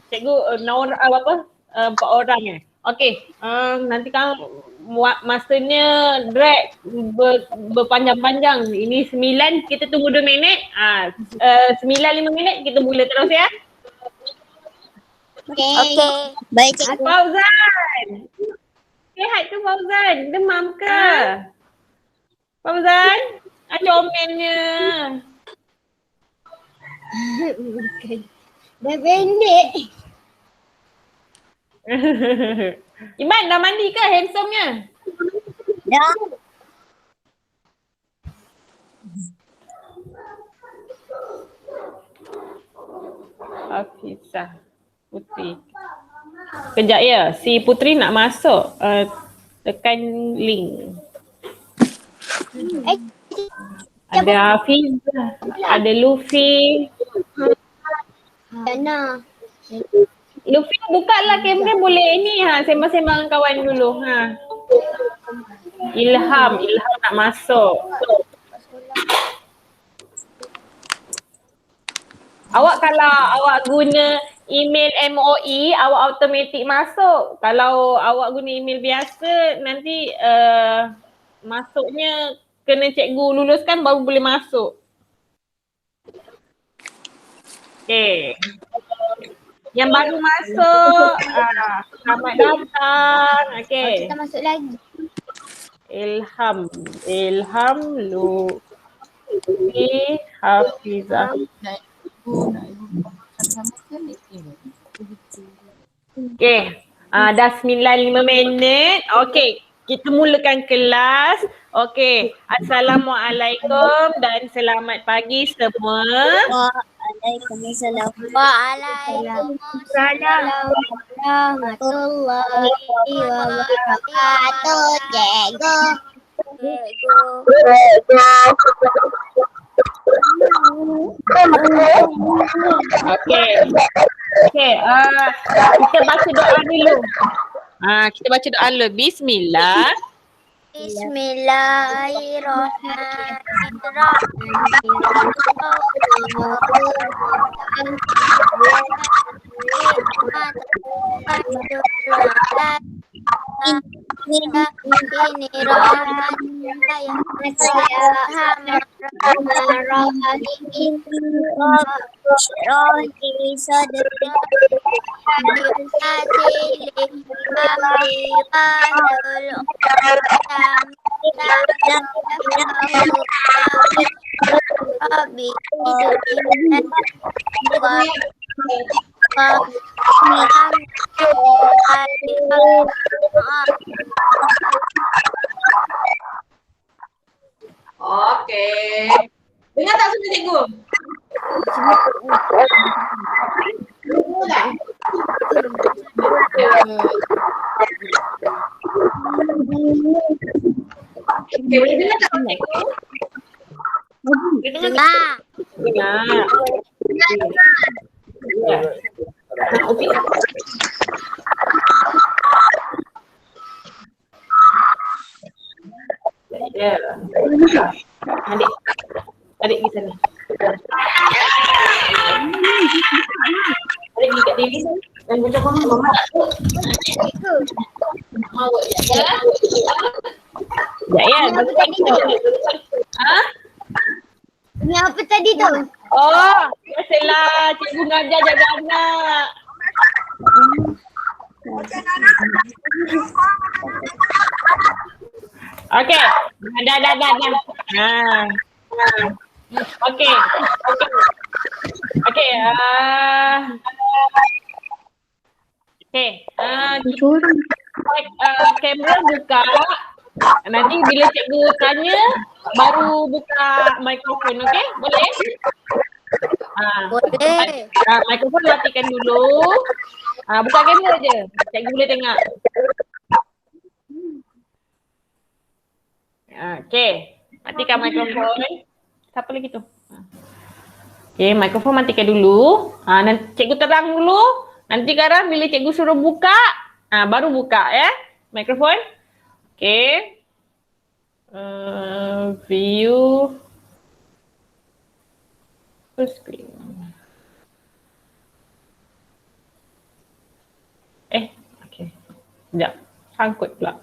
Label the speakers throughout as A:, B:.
A: Cikgu apa? 4 orang Okey, nanti kan masanya drag berpanjang-panjang. Ini 9, kita tunggu 2 minit. 9 5 minit kita mula terus ya.
B: Okey. Baik cikgu.
A: Fauzan. Sihat ke Fauzan? Demam ke? Fauzan? Comelnya.
B: Dah pendek.
A: Iman dah mandi ke handsome-nya?
B: Dah.
A: Hafizah Putri. Kejap ya, si Putri nak masuk. Tekan link. Ada Hafizah, ada Luffy.
B: Dana.
A: Luffy buka lah kamera boleh ni sembang-sembang dengan kawan dulu Ilham nak masuk. Awak kalau awak guna email MOE, awak automatik masuk. Kalau awak guna email biasa, nanti masuknya kena cikgu luluskan baru boleh masuk. Okay. Yang baru masuk, selamat datang. Okay.
B: Kita masuk lagi.
A: Ilham Lufi Hafizah. Okay, dah 9:05 minit. Okay, kita mulakan kelas. Okay, Assalamualaikum dan selamat pagi semua.
B: Waalaikumsalam. Waalaikumsalam warahmatullahi wabarakatuh. Cikgu.
A: Okay, kita baca doa dulu. Kita baca doa dulu. Bismillah. Okey. Dengar tak suara cikgu? Okey, boleh dengar tak cikgu?
B: Dengar.
A: Dengar. Ya. Okey. Ya. Adik di sana. Adik pergi kat Dewi sana. Dan baca mama tak tu. Awak ya. Ya,
B: Apa tadi tu? Ni apa tadi tu?
A: Oh, biasalah cikgu ngajar jaga anak. Okey, dah. Okey. Okey, kamera buka. Nanti bila cikgu tanya baru buka mikrofon, okey? Boleh?
B: Boleh.
A: Mikrofon matikan dulu. Buka kamera je. Cikgu boleh tengok. Okey. Matikan mikrofon. Siapa lagi tu? Okey, mikrofon matikan dulu. Nanti cikgu terang dulu. Nanti sekarang bila cikgu suruh buka, baru buka ya. Mikrofon. Okey. View full screen. Okay. Sekejap. Sangkut pula.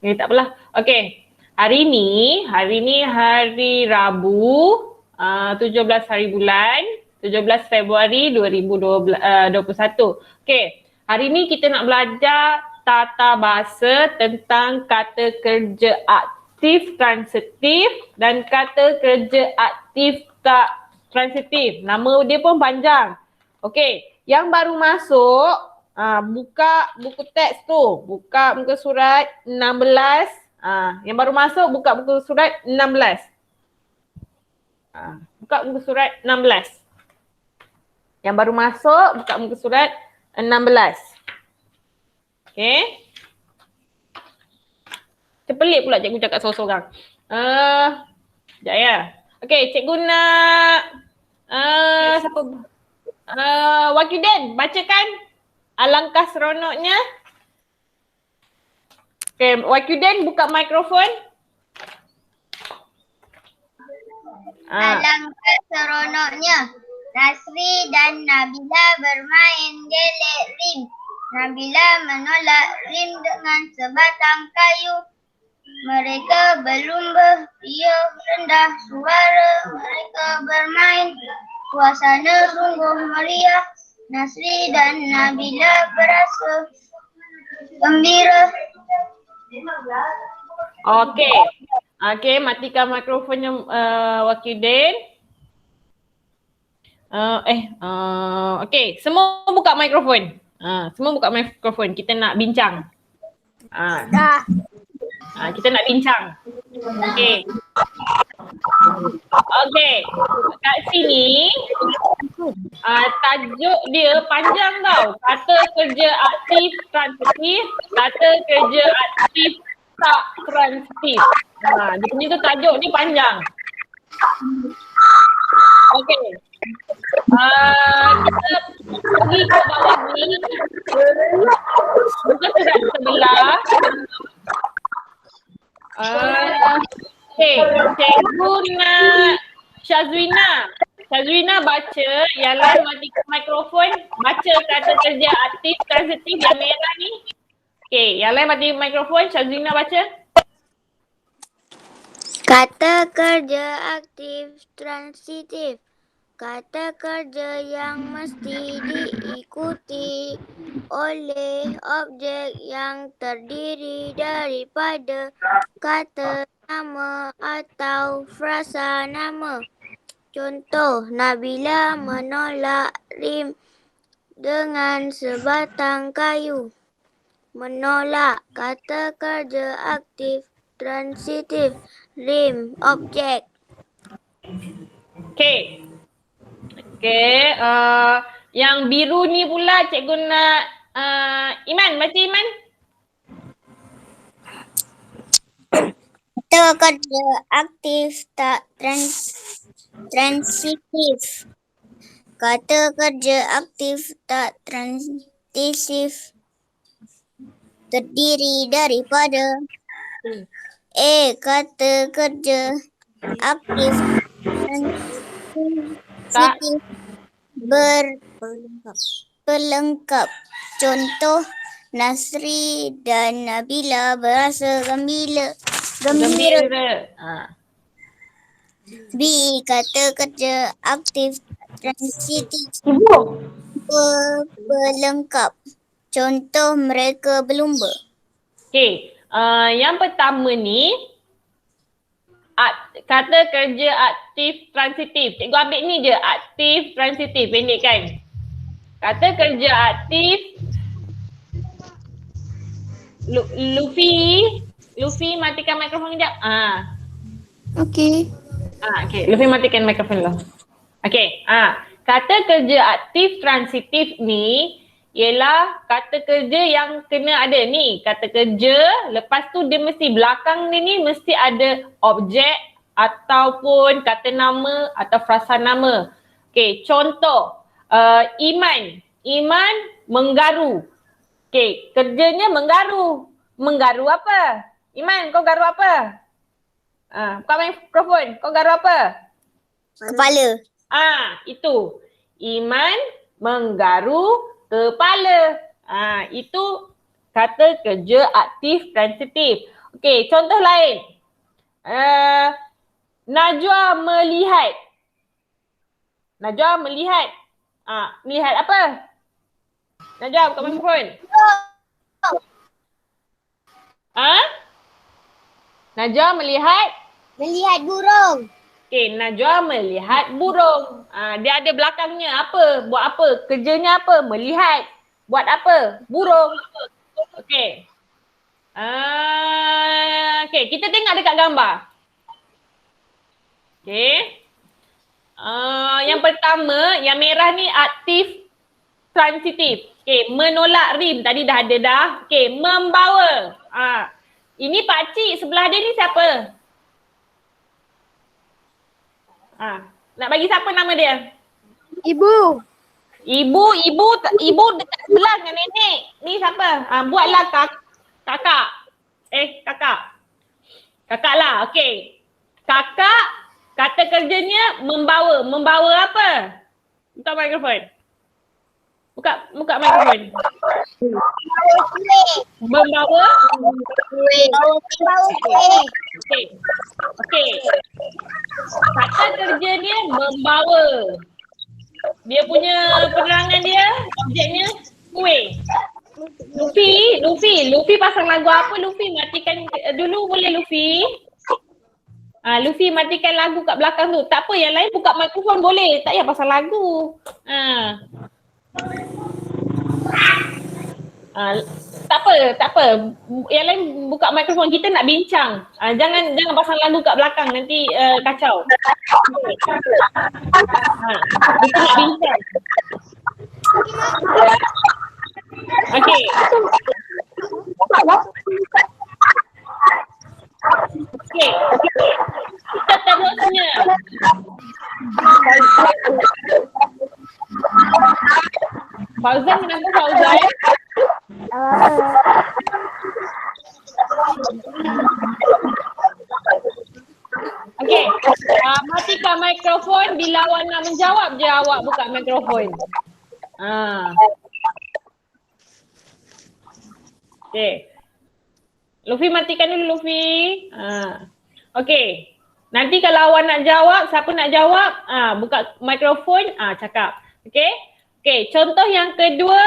A: Okay, tak apalah. Okay. Hari ni hari Rabu, 17 hari bulan, 17 Februari 2021. Okay. Hari ni kita nak belajar tata bahasa tentang kata kerja aktif transitif dan kata kerja aktif tak transitif. Nama dia pun panjang. Okay. Yang baru masuk, buka buku teks tu. Buka muka surat 16. Yang baru masuk buka buku surat 16. Buka muka surat 16. Yang baru masuk buka muka surat 16. Okay. Terpelik pula cikgu cakap seorang-seorang. Sekejap ya. Okay, cikgu nak siapa? Wakiden, bacakan alangkah seronoknya. Okay, Wakiden buka mikrofon.
B: Alangkah seronoknya Nasri dan Nabila bermain gelek rim. Nabila menolak rim dengan sebatang kayu. Mereka berlumba, riuh rendah suara. Mereka bermain, suasana sungguh meriah. Nasri dan Nabila berasa gembira.
A: Okay, matikan mikrofonnya Wakiden. Okay, semua buka mikrofon. Semua buka mikrofon. Kita nak bincang.
B: Dah.
A: Kita nak bincang. Okay. Okay. Kat sini, tajuk dia panjang tau. Kata kerja aktif transitif, kata kerja aktif tak transitif. Dia punya tu tajuk ni panjang. Okay. Kita pergi ke bawah ni. Buka surat sebelah. Okay, cikgu nak Syazwina baca, yang lain matikan mikrofon, baca kata kerja aktif transitif yang merah ni. Okay, yang lain matikan mikrofon, Syazwina baca.
B: Kata kerja aktif transitif. Kata kerja yang mesti diikuti oleh objek yang terdiri daripada kata nama atau frasa nama. Contoh, Nabila menolak rim dengan sebatang kayu. Menolak, kata kerja aktif transitif. Rim, objek.
A: Okay, yang biru ni pula cikgu nak Iman, baca Iman.
B: Kata kerja aktif tak transitif. Kata kerja aktif tak transitif terdiri daripada kata kerja aktif transitif berpelengkap. Contoh, Nasri dan Nabila berasa gembira. B. Kata kerja aktif transitif berpelengkap. Contoh, mereka berlumba.
A: Okay, yang pertama ni kata kerja aktif transitif. Cikgu ambil ni je, aktif transitif, pendek kan. Kata kerja aktif Luffy matikan mikrofon kejap.
B: Okey.
A: Okay, Luffy matikan mikrofon dulu. Okay, kata kerja aktif transitif ni ialah kata kerja yang kena ada ni. Kata kerja, lepas tu dia mesti belakang dia ni mesti ada objek ataupun kata nama atau frasa nama. Okay, contoh Iman Menggaru. Okey, kerjanya menggaru. Menggaru apa? Iman, kau garu apa? Buka mikrofon. Kau garu apa?
B: Kepala.
A: Itu. Iman menggaru kepala. Itu kata kerja aktif transitif. Okey, contoh lain. Najwa melihat. Najwa melihat. Melihat apa? Najwa, buka mikrofon. Najwa melihat?
B: Melihat burung.
A: Okey, Najwa melihat burung. Dia ada belakangnya apa? Buat apa? Kerjanya apa? Melihat. Buat apa? Burung. Okey. Okey, kita tengok dekat gambar. Okey. Yang pertama, yang merah ni aktif transitif. Okey, menolak rim. Tadi dah ada dah. Okey, membawa. Ini pakcik sebelah dia ni siapa? Nak bagi siapa nama dia?
B: Ibu.
A: Ibu dekat sebelah dengan nenek. Ni siapa? Buatlah kakak. Kakak. Kakak lah, okey. Kakak, kata kerjanya membawa. Membawa apa? Buka mikrofon. Buka mikrofon. Membawa? Okey. Kata kerjanya membawa. Dia punya penerangan dia, objeknya kuih. Luffy pasang lagu apa Luffy? Matikan dulu boleh Luffy? Luffy matikan lagu kat belakang tu. Tak apa, yang lain buka mikrofon boleh. Tak payah pasang lagu. Tak apa. Yang lain buka mikrofon, kita nak bincang. Jangan pasang lagu kat belakang, nanti kacau. Kita nak bincang. Okey. Okey. Kita terusnya. Fauzan, kenapa Fauzan? Okey. Matikan mikrofon, bila awak nak menjawab je awak buka mikrofon. Okey. Luffy matikan dulu Luffy. Okey. Nanti kalau awak nak jawab, siapa nak jawab, buka mikrofon, cakap. Okey? Okey, contoh yang kedua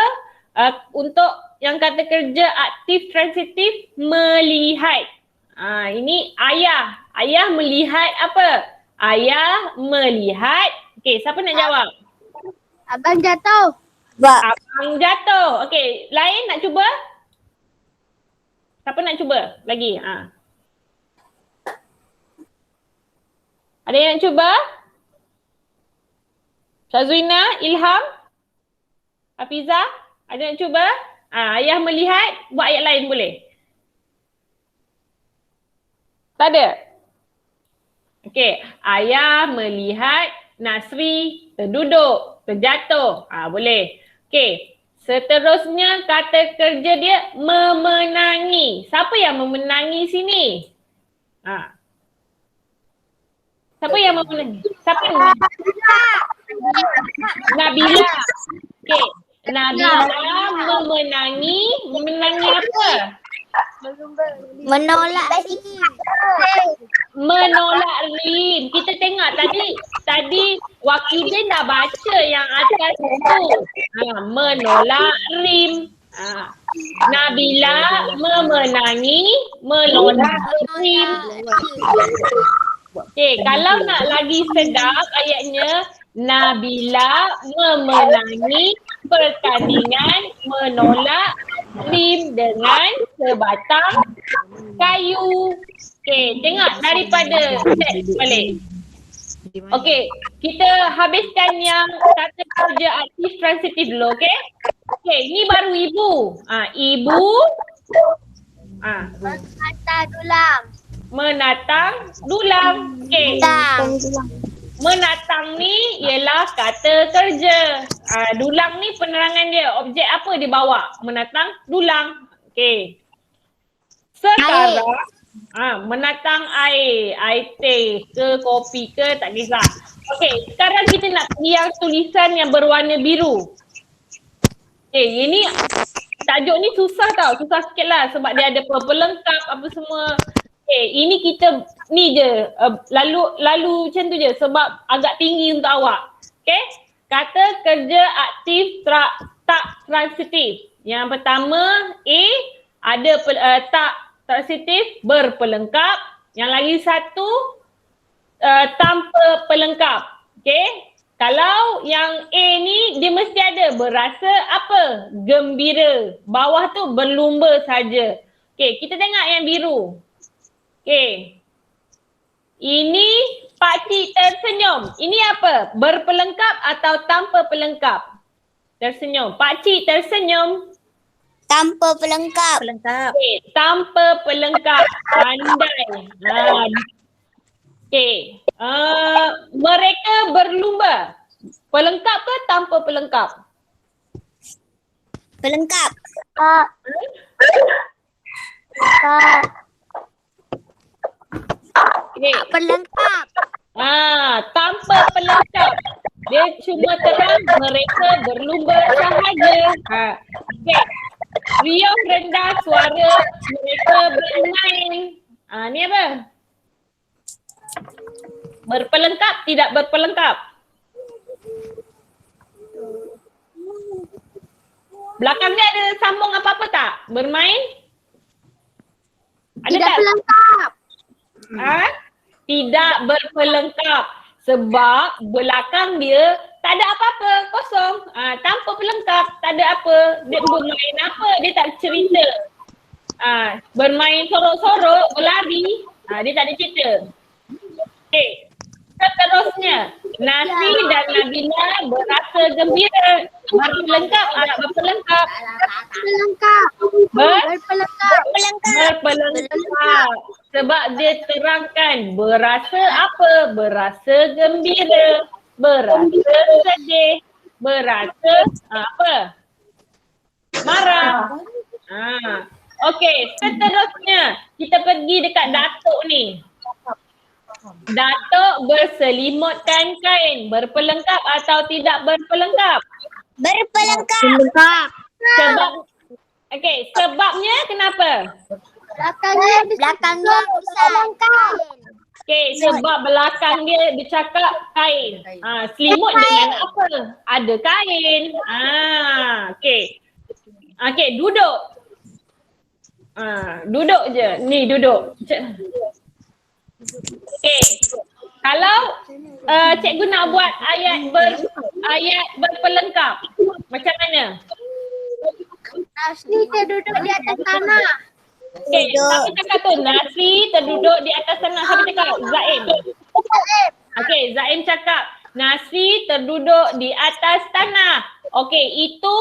A: untuk yang kata kerja aktif transitif melihat. Ini ayah. Ayah melihat apa? Ayah melihat. Okey, siapa nak jawab?
B: Abang jatuh.
A: Abang jatuh. Okey, lain nak cuba? Siapa nak cuba lagi? Ada yang nak cuba? Syazwina, Ilham, Hafiza, ada nak cuba? Ayah melihat, buat ayat lain boleh? Tak ada? Okey, ayah melihat Nasri terduduk, terjatuh. Boleh. Okey, seterusnya kata kerja dia memenangi. Siapa yang memenangi sini? Siapa yang memenangi? Siapa yang Nabila. Okey, Nabila memenangi. Memenangi apa?
B: Menolak rim.
A: Menolak rim. Kita tengok tadi Wakidin dah baca yang atas tu. Menolak rim. Nabila memenangi menolak rim. Okey, kalau nak lagi sedap ayatnya, Nabila memenangi pertandingan menolak rim dengan sebatang kayu. Okey, tengok daripada set balik. Okey, kita habiskan yang kata kerja aktif transitif dulu, okey? Okey, ni baru ibu. Ibu
B: Menata dulang.
A: menatang dulang. Okey. menatang ni ialah kata kerja. Dulang ni penerangan dia. Objek apa dia bawa? Menatang dulang. Okey. Sekarang menatang air. Air teh ke kopi ke tak kisah. Okey, sekarang kita nak pergi yang tulisan yang berwarna biru. Okey, ini tajuk ni susah tau. Susah sikit lah sebab dia ada pelengkap apa semua. Ini kita ni je lalu macam tu je sebab agak tinggi untuk awak. Okay, kata kerja aktif tak transitif. Yang pertama A ada tak transitif berpelengkap. Yang lagi satu tanpa pelengkap. Okay, kalau yang A ni dia mesti ada berasa apa? Gembira. Bawah tu berlumba saja. Okay, kita tengok yang biru. Okay. Ini pakcik tersenyum. Ini apa? Berpelengkap atau tanpa pelengkap? Tersenyum. Pakcik tersenyum.
B: Tanpa pelengkap.
A: Okay. Tanpa pelengkap. Pandai. Okay. Mereka berlumba. Pelengkap ke tanpa pelengkap?
B: Pelengkap.
A: Okay.
B: Pelengkap.
A: Tanpa pelengkap. Dia cuma terang mereka berlumba sahaja. Okay. Riuh rendah suara mereka bermain. Ni apa? Berpelengkap, tidak berpelengkap. Belakang dia ada sambung apa-apa tak? Bermain? Ada
B: Tidak
A: tak?
B: pelengkap.
A: Tidak berpelengkap sebab belakang dia tak ada apa-apa, kosong. Tanpa pelengkap, tak ada apa. Dia bermain apa, dia tak cerita. Bermain sorok-sorok, berlari, dia tak ada cerita. Okay. Seterusnya, Nasi dan Nabila berasa gembira. Berpelengkap, berpelengkap.
B: Pelengkap. Berpelengkap.
A: Berpelengkap. Sebab dia terangkan berasa apa? Berasa gembira. Berasa sedih. Berasa apa? Marah. Okey, seterusnya kita pergi dekat Datuk ni. Datuk berselimutkan kain. Berpelengkap atau tidak berpelengkap?
B: Berpelengkap.
A: Sebabnya kenapa?
B: Belakangnya besar kain.
A: Okey, sebab belakang dia cakap kain. Selimut dengan apa? Ada kain. Okey, duduk. Duduk je. Ni duduk. Okey. Kalau cikgu nak buat ayat berpelengkap, macam mana?
B: Nasi terduduk di atas tanah.
A: Okey, siapa cakap tu? Nasi terduduk di atas tanah. Siapa cakap? Zaim. Okey, Zaim cakap Nasi terduduk di atas tanah. Okey, itu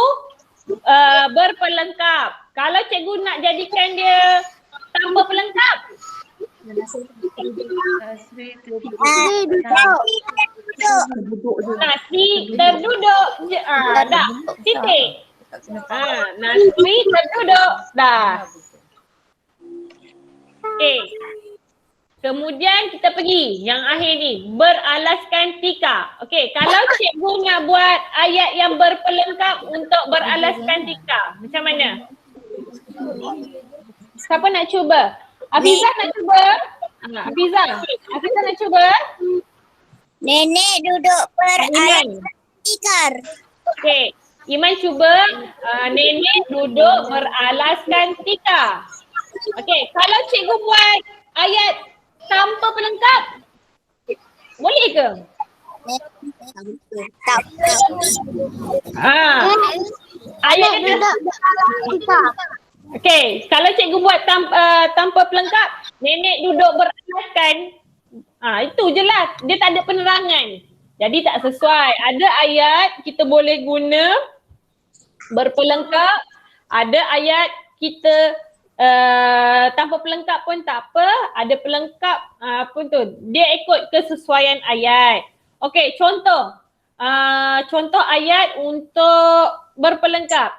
A: berpelengkap. Kalau cikgu nak jadikan dia tanpa pelengkap, Nasi terduduk je. Dah. Titik. Nasi terduduk. Dah. Okay. Kemudian kita pergi yang akhir ni. Beralaskan tika. Okay. Kalau cikgu nak buat ayat yang berpelengkap untuk beralaskan tika, macam mana? Siapa nak cuba? Hafizah nak cuba? Hafizah nak cuba?
B: Nenek duduk beralaskan tikar.
A: Okay. Iman cuba. Nenek duduk beralaskan tikar. Okay. Kalau cikgu buat ayat tanpa pelengkap, boleh ke?
B: Tak.
A: Ayat dia okey, kalau cikgu buat tanpa pelengkap, nenek duduk beralaskan. Itu je lah. Dia tak ada penerangan. Jadi tak sesuai. Ada ayat kita boleh guna berpelengkap. Ada ayat kita tanpa pelengkap pun tak apa. Ada pelengkap pun tu. Dia ikut kesesuaian ayat. Okey, contoh. Contoh ayat untuk berpelengkap.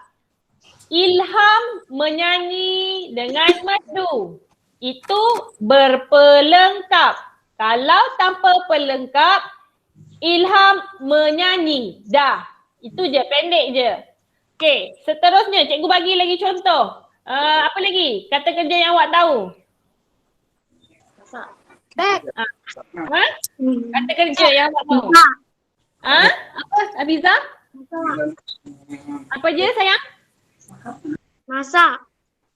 A: Ilham menyanyi dengan merdu. Itu berpelengkap. Kalau tanpa pelengkap, Ilham menyanyi. Dah. Itu je, pendek je. Okey, seterusnya cikgu bagi lagi contoh. Apa lagi? Kata kerja yang awak tahu.
B: Beg.
A: Ha? Kata kerja yang awak tahu. Apa Abiza? Apa je sayang?
B: Masak.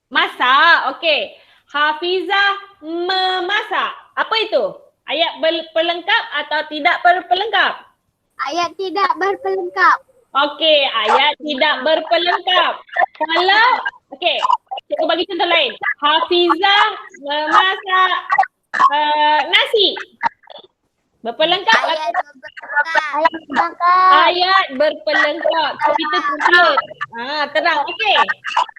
A: Masak. Okey. Hafizah memasak. Apa itu? Ayat berpelengkap atau tidak berpelengkap?
B: Ayat tidak berpelengkap.
A: Okey, ayat tidak berpelengkap. Kalau, okey, cikgu bagi contoh lain. Hafizah memasak nasi. Berpelengkap
B: Ayat
A: atau
B: berpelengkap.
A: ayat berpelengkap. So, kita conclude. Terang. Okey.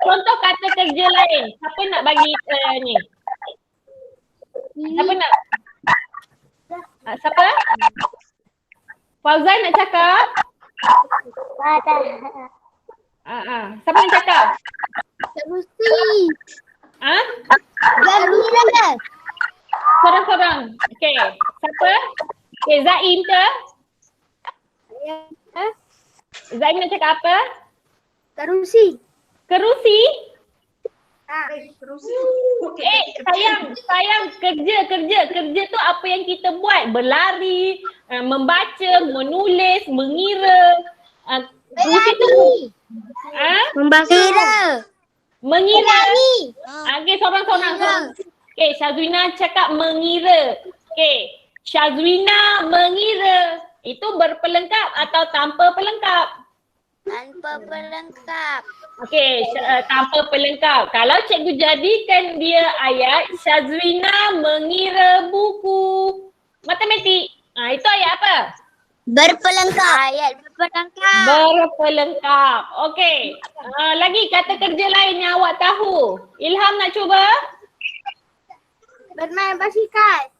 A: Contoh kata kerja lain. Siapa nak bagi ni? Siapa nak? Siapa? Fauzan nak cakap? Siapa nak cakap?
B: Terusi.
A: Gembira. Sorang-sorang. Okey. Siapa? Okey, Zaim ke? Zaim nak cakap apa?
B: Terusi.
A: Kerusi?
B: Terusi.
A: Sayang kerja tu apa yang kita buat? Berlari, membaca, menulis, mengira. Kerusi tu
B: Membaca.
A: mengira. Okey, sorang-sorang. Okey, Syazwina cakap mengira. Okey, Syazwina mengira. Itu berpelengkap atau tanpa pelengkap?
B: Tanpa pelengkap.
A: Okey, tanpa pelengkap. Kalau cikgu jadikan dia ayat Syazwina mengira buku matematik. Itu ayat apa?
B: Berpelengkap. Ayat berpelengkap.
A: Berpelengkap. Okey. Lagi kata kerja lain yang awak tahu. Ilham nak cuba?
B: Bermain basikal.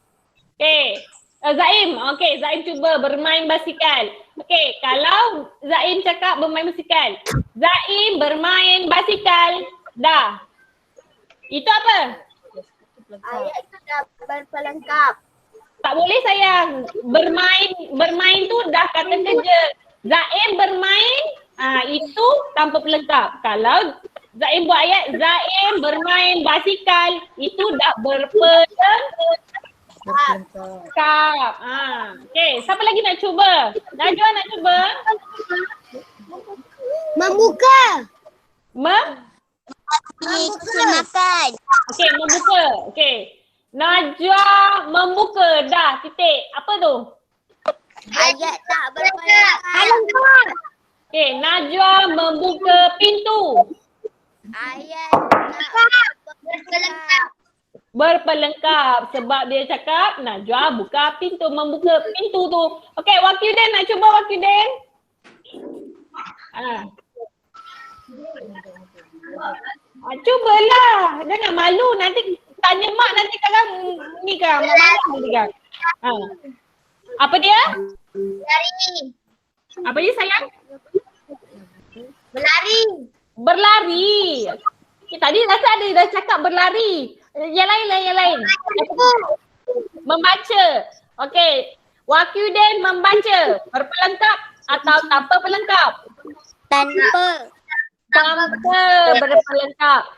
A: Okey. Zaim. Okey, Zaim cuba bermain basikal. Okey, kalau Zaim cakap bermain basikal. Zaim bermain basikal. Dah. Itu apa?
B: Ayat itu dah berpelengkap.
A: Tak boleh sayang. Bermain tu dah kata kerja. Zaim bermain, itu tanpa pelengkap. Kalau Zaim buat ayat, Zaim bermain basikal, itu dah berpelengkap. Okey, siapa lagi nak cuba? Najwa nak cuba?
B: Membuka.
A: Membuka.
B: Makan.
A: Okey, membuka. Okey. Najwa membuka. Dah, titik. Apa tu?
B: Ayat tak berpelengkap.
A: Okey, Najwa membuka pintu.
B: Ayat tak berpelengkap.
A: Berpelengkap sebab dia cakap Najwa buka pintu, membuka pintu tu. Okey, Wakyuden nak cuba Wakyuden? Cubalah. Jangan malu, nanti tanya mak nanti kadang ni kan mak marah nanti kan. Apa dia?
B: Berlari.
A: Apa dia sayang?
B: Berlari.
A: Berlari. Tadi rasa ada dah cakap berlari. Yang lain. Membaca. Okey. Wakyuden membaca. Berpelengkap atau tanpa pelengkap?
B: Tanpa.
A: Tanpa berpelengkap.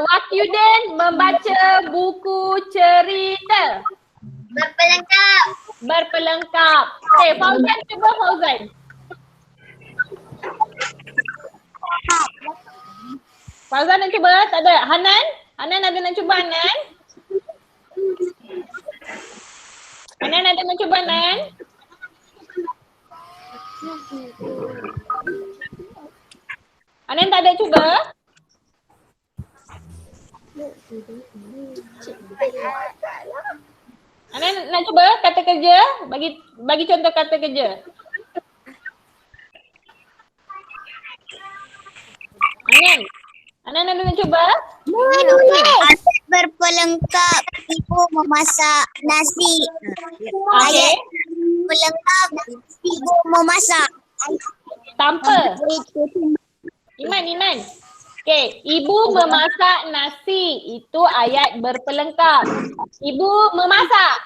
A: Wakyuden membaca buku cerita.
B: Berpelengkap.
A: Berpelengkap. Okey, Fauzan cuba Fauzan. Fauzan nak cuba? Tak ada. Hanan? Hanan ada nak cuba Hanan? Hanan ada nak cuba Hanan? Hanan tak ada cuba? Hanan nak cuba kata kerja? Bagi contoh kata kerja. Hanan ada nak cuba?
B: Ayat berpelengkap. Ibu memasak nasi.
A: Okey.
B: Berpelengkap. Ibu memasak.
A: Tanpa. Iman. Okey, ibu memasak nasi. Itu ayat berpelengkap. Ibu memasak.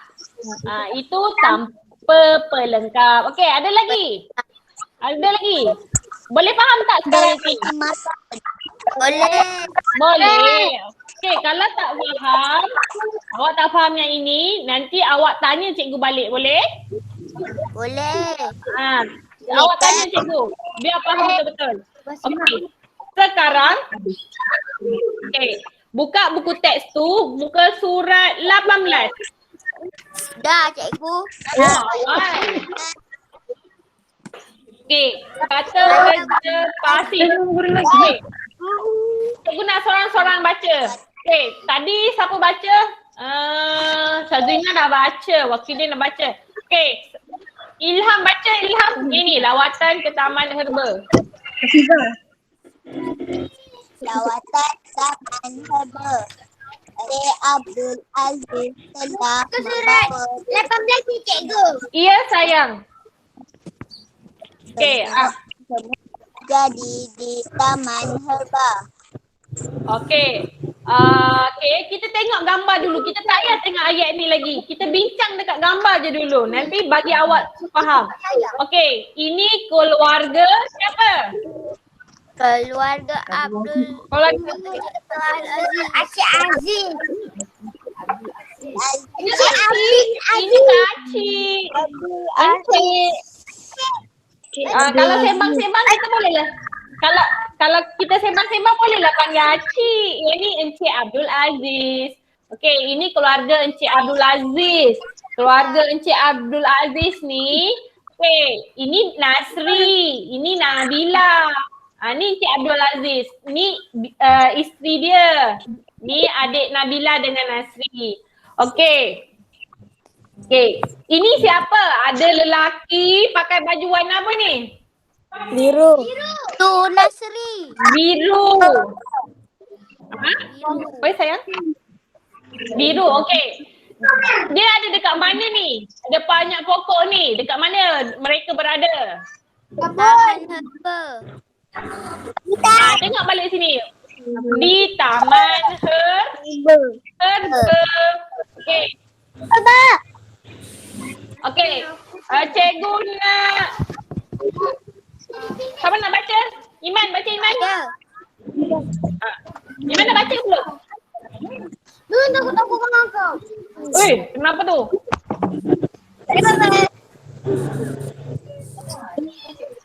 A: Itu tanpa pelengkap. Okey, ada lagi? Boleh faham tak sekarang ni?
B: Memasak. Boleh.
A: Boleh. Okey, kalau tak faham, awak tak faham yang ini, nanti awak tanya cikgu balik, boleh?
B: Boleh.
A: Awak tanya cikgu, biar faham betul-betul. Okey. Sekarang, buka buku teks tu, buka surat 18.
B: Dah cikgu.
A: Awal. Okey, kata kerja pasif. Okey. Cikgu nak sorang-sorang baca. Okey, tadi siapa baca? Syazrina dah baca, Wakilin dah baca. Okey, Ilham baca, Ilham. Ini lawatan ke Taman Herba.
B: Lawatan Taman Herba. Abdul Aziz telah membawa 18 ni cikgu.
A: Ya sayang. Okey,
B: Jadi di Taman Herba.
A: Okey. Kita tengok gambar dulu. Kita tak payah tengok ayat ni lagi. Kita bincang dekat gambar je dulu. Nanti bagi awak faham. Okey, ini keluarga siapa?
B: Keluarga Abdul
A: Keluarga
B: Asyik Aziz.
A: ini kacik. Ancik. Kalau sembang-sembang kita boleh lah. Kalau kita sembang-sembang boleh lah panggil Acik. Yang ni Encik Abdul Aziz. Okey, ini keluarga Encik Abdul Aziz. Keluarga Encik Abdul Aziz ni, ini Nasri, ini Nabila. Ni Encik Abdul Aziz. Ni isteri dia. Ni adik Nabila dengan Nasri. Okey. Ini siapa? Ada lelaki pakai baju warna apa ni?
B: Biru. Tu Nasri.
A: Biru. Apa sayang? Biru, okey. Dia ada dekat mana ni? Ada banyak pokok ni. Dekat mana mereka berada?
B: Taman Herba.
A: Tengok balik sini. Di Taman Herba. Okey. Okey. Cikgu nak. Siapa nak baca? Iman, baca Iman.
B: Ya.
A: Iman dah baca belum?
B: Aku kau.
A: Kenapa tu?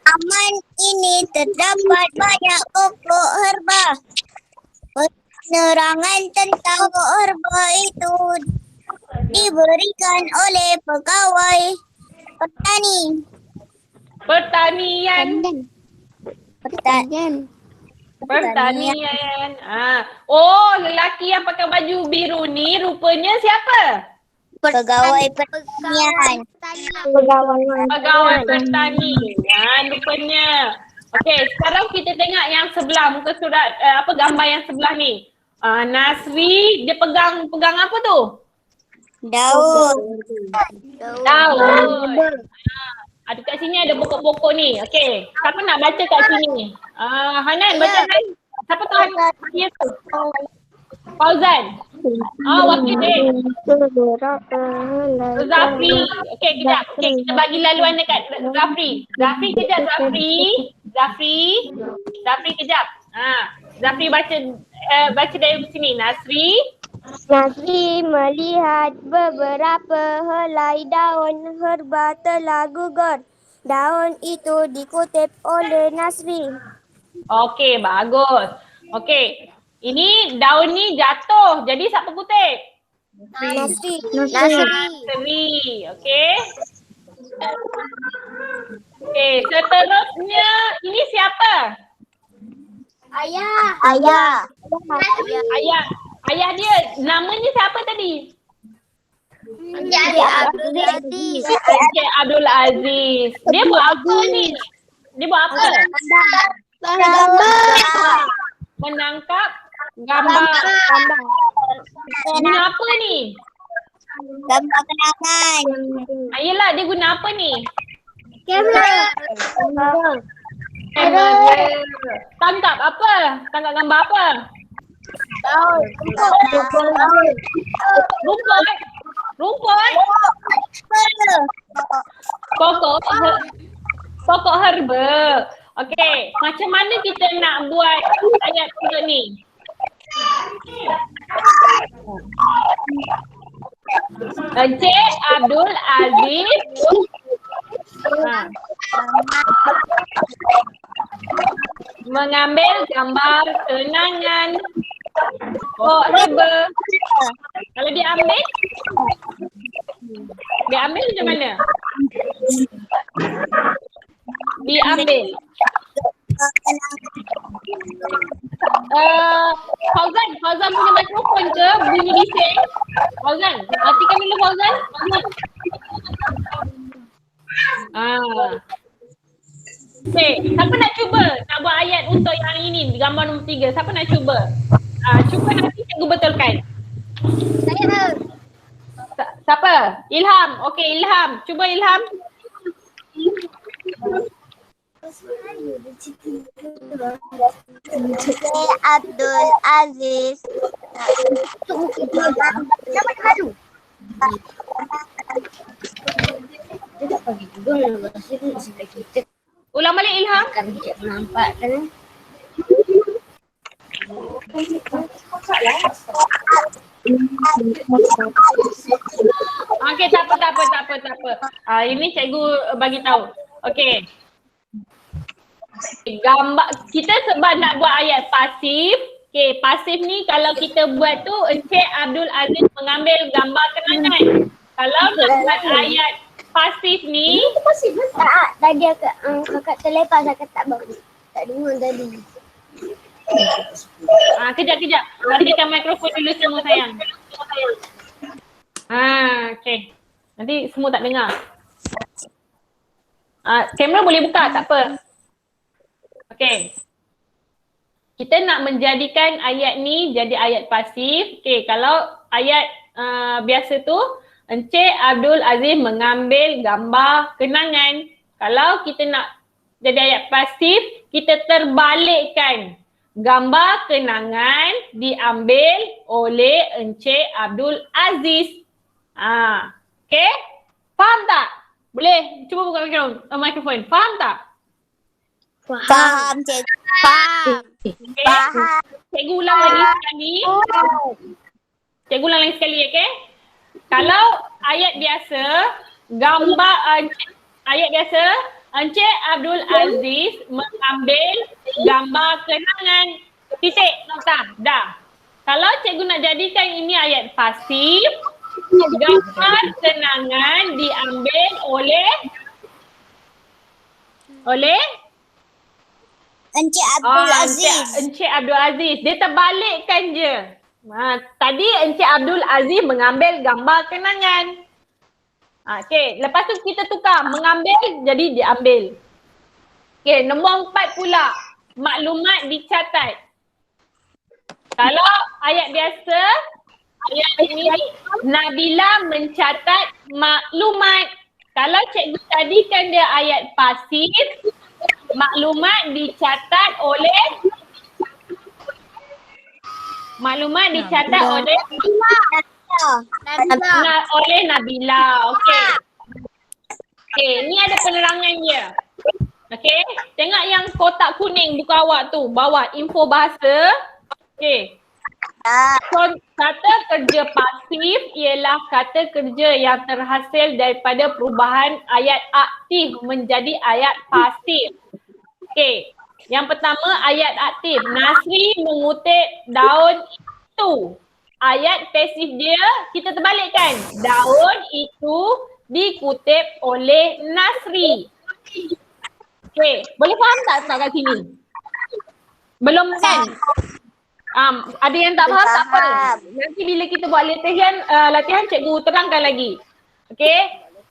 B: Taman ini terdapat banyak pokok herba. Penerangan tentang pokok herba itu diberikan oleh pegawai petani.
A: Pertanian. Lelaki yang pakai baju biru ni rupanya siapa?
B: Pegawai pertanian.
A: Pegawai pertanian rupanya. Okey, sekarang kita tengok yang sebelah muka surat gambar yang sebelah ni. Nasri dia pegang apa tu?
B: Daun.
A: Dekat sini ada pokok-pokok ni. Okey, siapa nak baca kat sini? Hanan, baca Hanan. Siapa tu Hanan? Dia tu. Fauzan. Wakil dia. Zafri. Okey, kejap. Okey, kita bagi laluan dekat Zafri. Zafri kejap Zafri kejap. Zafri baca dari sini.
C: Nasri melihat beberapa helai daun herba telah gugur. Daun itu dikutip oleh Nasri.
A: Okey, bagus. Okey, ini daun ni jatuh. Jadi siapa kutip?
C: Nasri.
A: Nasri. Okey. Okey, seterusnya ini siapa?
B: Ayah.
A: Ayah dia, namanya siapa tadi?
B: Encik Abdul Aziz.
A: Encik Abdul Aziz. Dia buat apa ni? Dia buat apa? Menangkap gambar. Ini apa ni?
B: Gambar kenangan.
A: Yelah, dia guna apa ni?
C: Kamera.
A: Kamera. Tangkap apa? Tangkap gambar apa? Rumput. Rumput. Pokok herba. Okey, macam mana kita nak buat ayat untuk ni? Encik Abdul Aziz mengambil gambar kenangan pokok herba. Kalau diambil macam mana? Diambil. Fauzan punya mikrofon ke bunyi bising? Fauzan, matikan dulu Fauzan. Okay, siapa nak cuba nak buat ayat untuk yang ini, gambar nombor 3? Siapa nak cuba? Cuba nanti cikgu betulkan.
C: Saya.
A: Siapa? Ilham. Okey, Ilham. Cuba Ilham.
B: Encik Abdul Aziz.
C: Nama baru.
A: Ulang balik Ilham.
C: Nampak kan?
A: Okey, tak apa. Ini cikgu bagi tahu. Okey. Gambar kita sebab nak buat ayat pasif. Okey, pasif ni kalau kita buat tu Encik Abdul Aziz mengambil gambar kenangan. Kalau nak buat ayat pasif ni
C: Tak, tadi kakak terlepas, kakak tak bagus. Tak dengar tadi.
A: Kejap. Matikan mikrofon dulu semua sayang. Okey. Nanti semua tak dengar. Kamera boleh buka, tak apa. Okey. Kita nak menjadikan ayat ni jadi ayat pasif. Okey, kalau ayat biasa tu Encik Abdul Aziz mengambil gambar kenangan. Kalau kita nak jadi ayat pasif, kita terbalikkan. Gambar kenangan diambil oleh Encik Abdul Aziz. Okey? Faham tak? Boleh cuba buka mikrofon. Faham tak?
B: Faham, cikgu. Faham.
A: Okay. Cikgu ulang lagi sekali. Cikgu ulang lagi sekali, okey? Kalau ayat biasa, gambar ayat biasa, Encik Abdul Aziz mengambil gambar kenangan. Titik, nokta, dah. Kalau cikgu nak jadikan ini ayat pasif, gambar kenangan diambil oleh
B: Encik Abdul Aziz.
A: Encik Abdul Aziz. Dia terbalikkan je. Tadi Encik Abdul Aziz mengambil gambar kenangan. Okey, lepas tu kita tukar. Mengambil jadi diambil. Okey, nombor 4 pula. Maklumat dicatat. Kalau ayat biasa, ayat ini Nabila mencatat maklumat. Kalau cikgu jadikan dia ayat pasif, maklumat dicatat oleh oleh Nabila. Okey. Okey, ni ada penerangan dia. Okey, tengok yang kotak kuning buku awak tu, bawah info bahasa. Okey. Kata kerja pasif ialah kata kerja yang terhasil daripada perubahan ayat aktif menjadi ayat pasif. Okey. Yang pertama ayat aktif. Nasri mengutip daun itu. Ayat pasif dia kita terbalikkan. Daun itu dikutip oleh Nasri. Okey, boleh faham tak kat sini? Belum kan? Ada yang tak faham, tak apa. Nanti bila kita buat latihan cikgu terangkan lagi. Okey,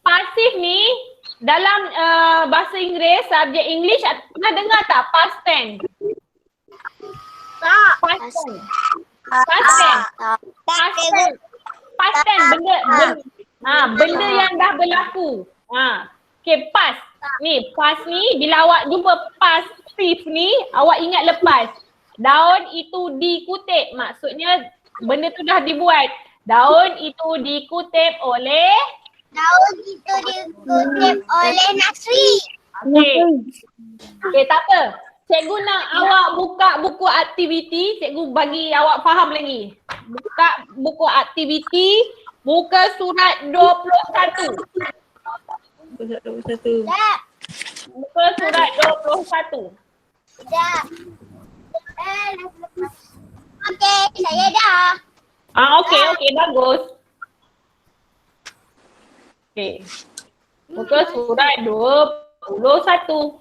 A: pasif ni dalam bahasa Inggeris, subjek English pernah dengar tak past tense? Tak. Past tense. past tense benda yang dah berlaku. Okay, past. Ni, past ni bila awak jumpa past tense ni, awak ingat lepas. Daun itu dikutip, maksudnya benda tu dah dibuat. Daun itu dikutip oleh
B: Daun itu dikutip oleh Nasri.
A: Okay, tak apa. Cikgu nak awak buka buku aktiviti, cikgu bagi awak faham lagi. Buka buku aktiviti, buka surat 21. Surat 21.
B: Dah.
A: Buka surat 21.
B: Dah. Okey, saya dah.
A: Okey, bagus. Okey. Buka surat 21.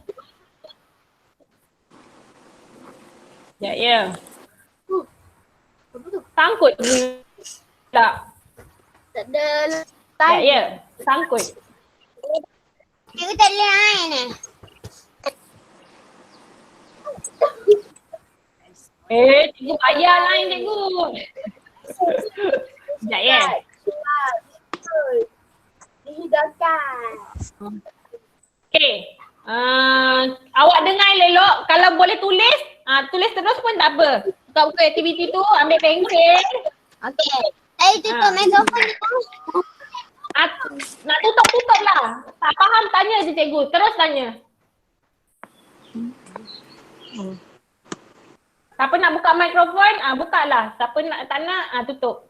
A: Ya. Sangkut tak?
B: Tak ada.
A: Ya. Sangkut.
B: Cikgu tak boleh main ni.
A: Cikgu bayar lain cikgu. Sekejap ya.
B: Dihidupkan.
A: Okey. Awak dengar elok, kalau boleh tulis, tulis terus pun tak apa. Buka-buka aktiviti tu, ambil pensel.
B: Okey. Saya tutup mikrofon ni.
A: Nak tutup lah. Tak faham tanya je cikgu, terus tanya. Siapa nak buka mikrofon, buka lah. Siapa tak nak, tutup.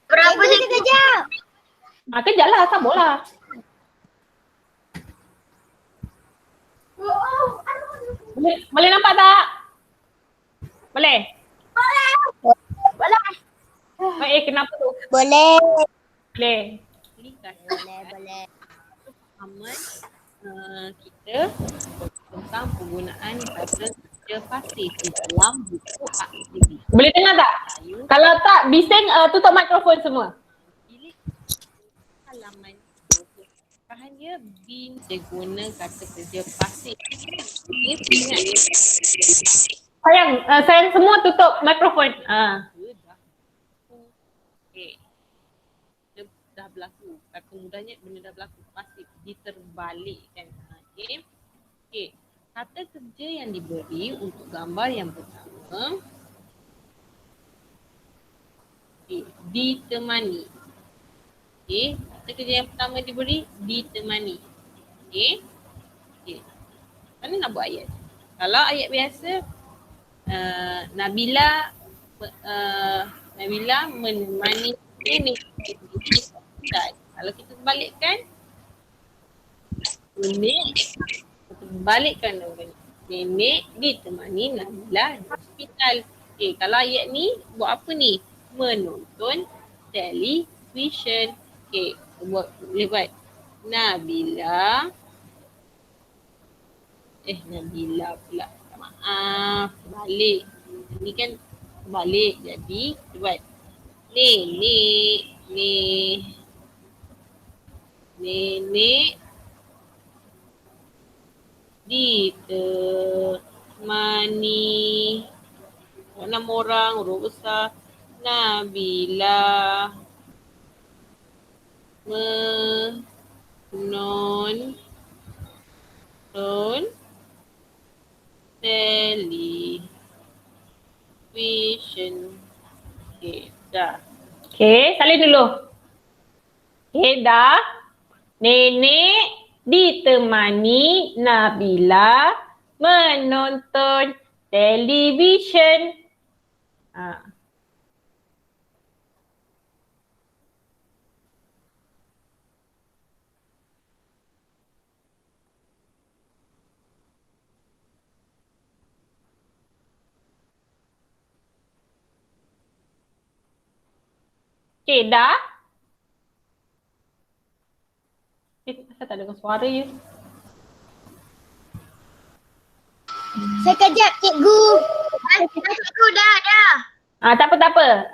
B: Berapa sekejap?
A: Kejap lah, sabarlah. Boleh nampak tak? Boleh?
B: Boleh.
A: Kenapa tu?
B: Boleh.
A: Boleh.
B: Boleh.
D: Pemahaman kita tentang penggunaan kata kerja pasif di dalam buku aktiviti.
A: Boleh dengar tak? Kalau tak, bising tutup mikrofon semua.
D: Pilih halaman 20. Bahagia bin dia guna kata kerja pasif. Dia ingat
A: Sayang semua tutup mikrofon.
D: Okey. Dia dah berlaku. Kata mudahnya benda dah berlaku. Pasif diterbalikkan. Okey. Kata kerja yang diberi untuk gambar yang pertama. Ditemani. Kata kerja yang pertama diberi ditemani. Mana nak buat ayat? Kalau ayat biasa Nabila menemani nenek. Kalau kita balikkan nenek ditemani Nabila di hospital. Kalau ayat ni buat apa ni? Menonton television. Boleh buat Nabila pula. Maaf, balik. Ni kan balik jadi kita buat nenek ditemani 6 orang, huruf besar. Nabila menonton television. Dah.
A: Salin dulu. Dah. Nenek ditemani Nabila menonton television. Dah. Kenapa tak dengar suara je?
B: Sekejap cikgu. Cikgu dah.
A: Tak apa.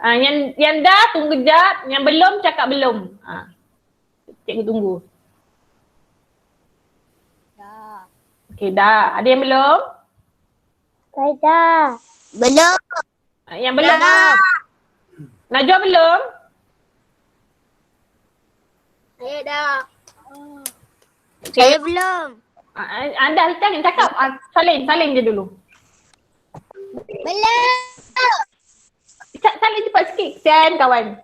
A: Yang dah tunggu kejap, yang belum cakap belum. Cikgu tunggu.
B: Dah.
A: Okey, dah. Ada yang belum?
C: Saya dah.
B: Belum.
A: Yang belum. Najwa belum?
C: Saya dah. Saya belum.
A: Anda jangan cakap. Salin je dulu.
C: Belum.
A: Salin cepat sikit. Kesian kawan.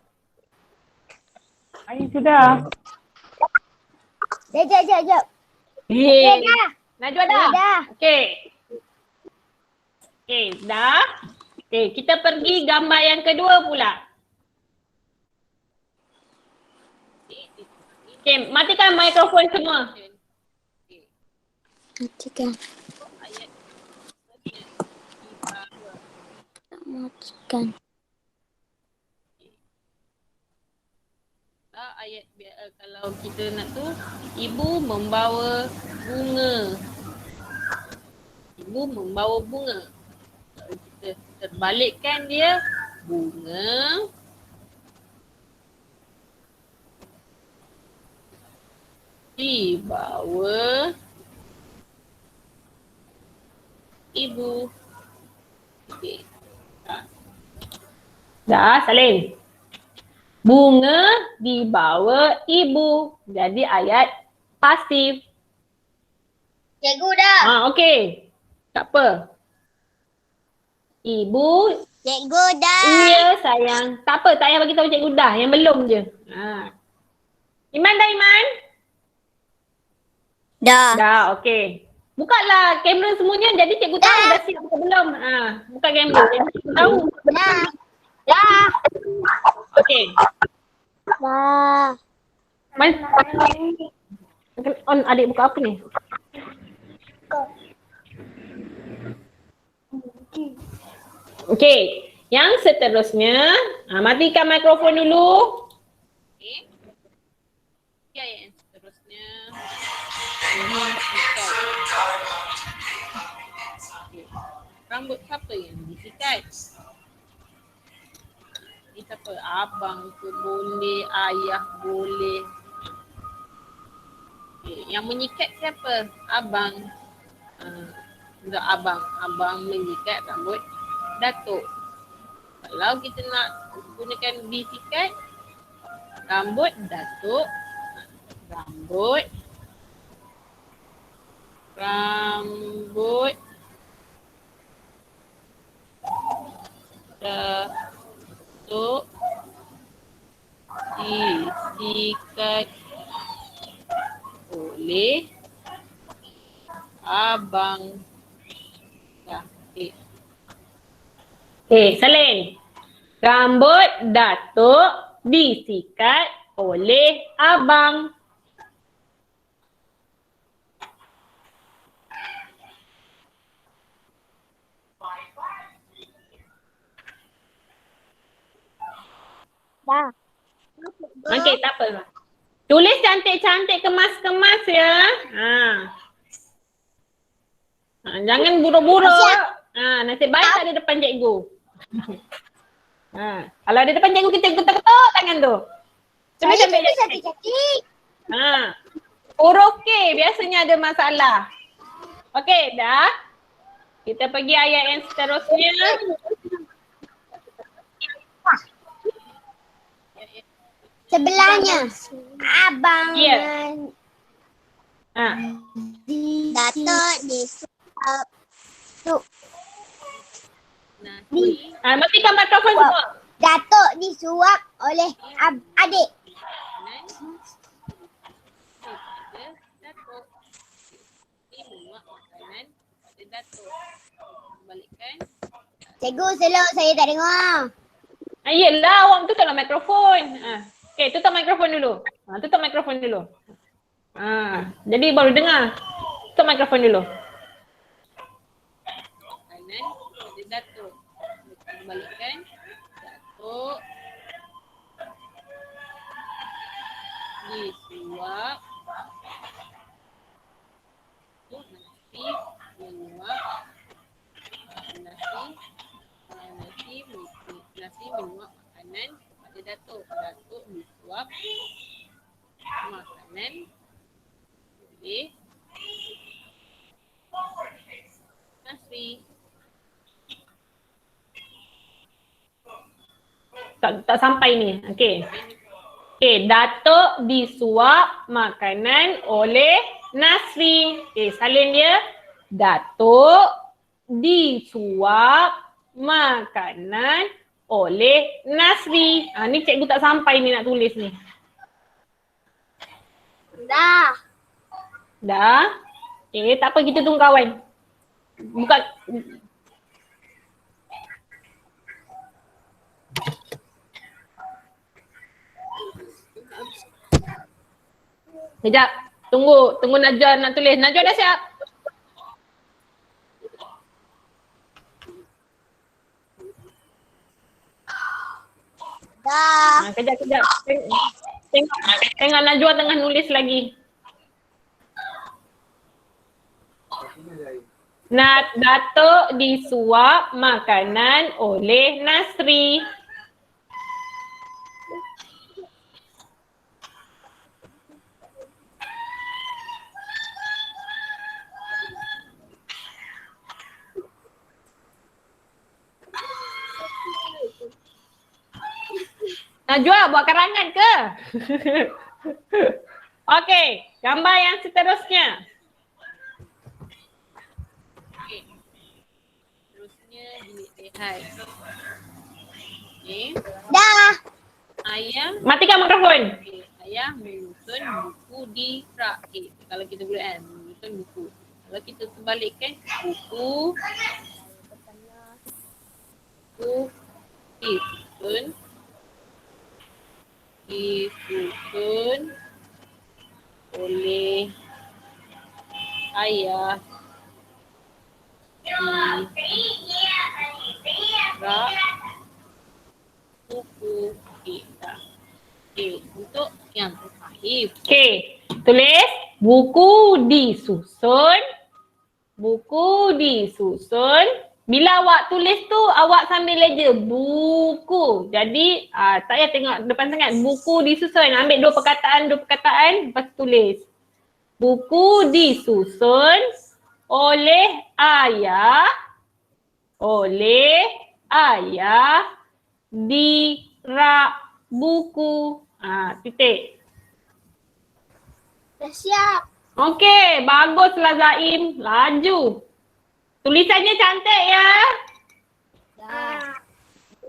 A: Ayo sudah.
C: Jap.
A: Yeay.
C: dah.
A: Najwa dah?
C: Dah.
A: Okey, dah. Okey, kita pergi gambar yang kedua pula. Okey, matikan mikrofon semua.
C: Matikan.
D: Ayat
C: Matikan.
D: ayat kalau kita nak tu, ibu membawa bunga. Ibu membawa bunga. Kalau kita terbalikkan dia, bunga dibawa ibu. Okey.
A: Dah, salin. Bunga dibawa ibu. Jadi ayat pasif.
B: Cikgu dah.
A: Okey. Tak apa. Ibu,
B: Cikgu dah.
A: iya sayang. Tak apa, tak payah bagi tahu cikgu dah. Yang belum je. Iman dah, Iman?
B: Dah.
A: Dah, okey. Bukalah kamera semuanya. Jadi cikgu tahu dah siap atau belum. Buka kamera. Jadi cikgu tahu.
B: Dah.
A: Okey.
C: Dah.
A: On adik buka apa ni? Okey. Yang seterusnya, matikan mikrofon dulu.
D: Okey. Okey, ayat yang seterusnya. Disikat. Okey. Rambut siapa yang disikat? Ni siapa? Abang ke boleh, ayah boleh. Okay. Yang menyikat siapa? Abang. Untuk abang. Abang menyikat rambut datuk. Kalau kita nak gunakan disikat, rambut datuk. Rambut datuk disikat oleh abang.
A: Salin. Rambut datuk disikat oleh abang.
C: Dah.
A: Okey, tak apa. Tulis cantik-cantik, kemas-kemas ya. Jangan buru-buru. Nasib baik tak ada depan cikgu. Kalau ada depan cikgu, kita ketuk-ketuk tangan tu.
C: Saya
A: Sambil
C: tulis cantik-cantik.
A: Huruf K biasanya ada masalah. Okey, dah. Kita pergi ayat yang seterusnya.
C: Sebelahnya. Abang.
A: Ya.
C: Datuk disuap.
A: Matikan mikrofon semua.
C: Datuk disuap oleh adik.
D: Datuk. Ini memuat makanan pada datuk. Balikkan.
C: Cikgu, slow. Saya tak dengar.
A: Yelah, awak tutup lah mikrofon. Okey, tutup mikrofon dulu. Tutup mikrofon dulu. Jadi baru dengar. Tutup mikrofon dulu.
D: Makanan pada datuk. Balikkan. Datuk. Disuap. Nasi menyuap. Nasi menyuap makanan pada datuk. Datuk disuap makanan oleh nasi.
A: tak sampai ni. Okey. Okey, Datuk disuap makanan oleh Nasri. Okey, salin dia. Datuk disuap makanan oleh Nasri. Ni cikgu tak sampai ni nak tulis ni.
C: Dah.
A: Dah? Okey, tak apa, kita tunggu kawan. Buka. Sekejap. Tunggu Najwa nak tulis. Najwa dah siap?
C: Dah.
A: Kejap. Tengok Najwa tengah nulis lagi. Datuk disuap makanan oleh Nasri. Najwa buat karangan ke? Okey, gambar yang seterusnya.
D: Okey. Terusnya bilik lihat. Okey.
C: Dah.
D: Ayah,
A: Matikan mikrofon.
D: okey. Ayah menyusun buku di rak. Okey, kalau kita boleh kan, menyusun buku. Kalau kita terbalikkan buku disusun oleh ayah di rak buku kita. Okey, untuk yang terakhir.
A: Okey, tulis buku disusun. Bila awak tulis tu, awak sambil leja buku. Jadi, tak payah tengok depan sangat. Buku disusun. Ambil dua perkataan, lepas tulis. Buku disusun oleh ayah di rak buku. Titik.
C: Dah siap.
A: Okey, baguslah Zaim. Laju. Tulisannya cantik ya.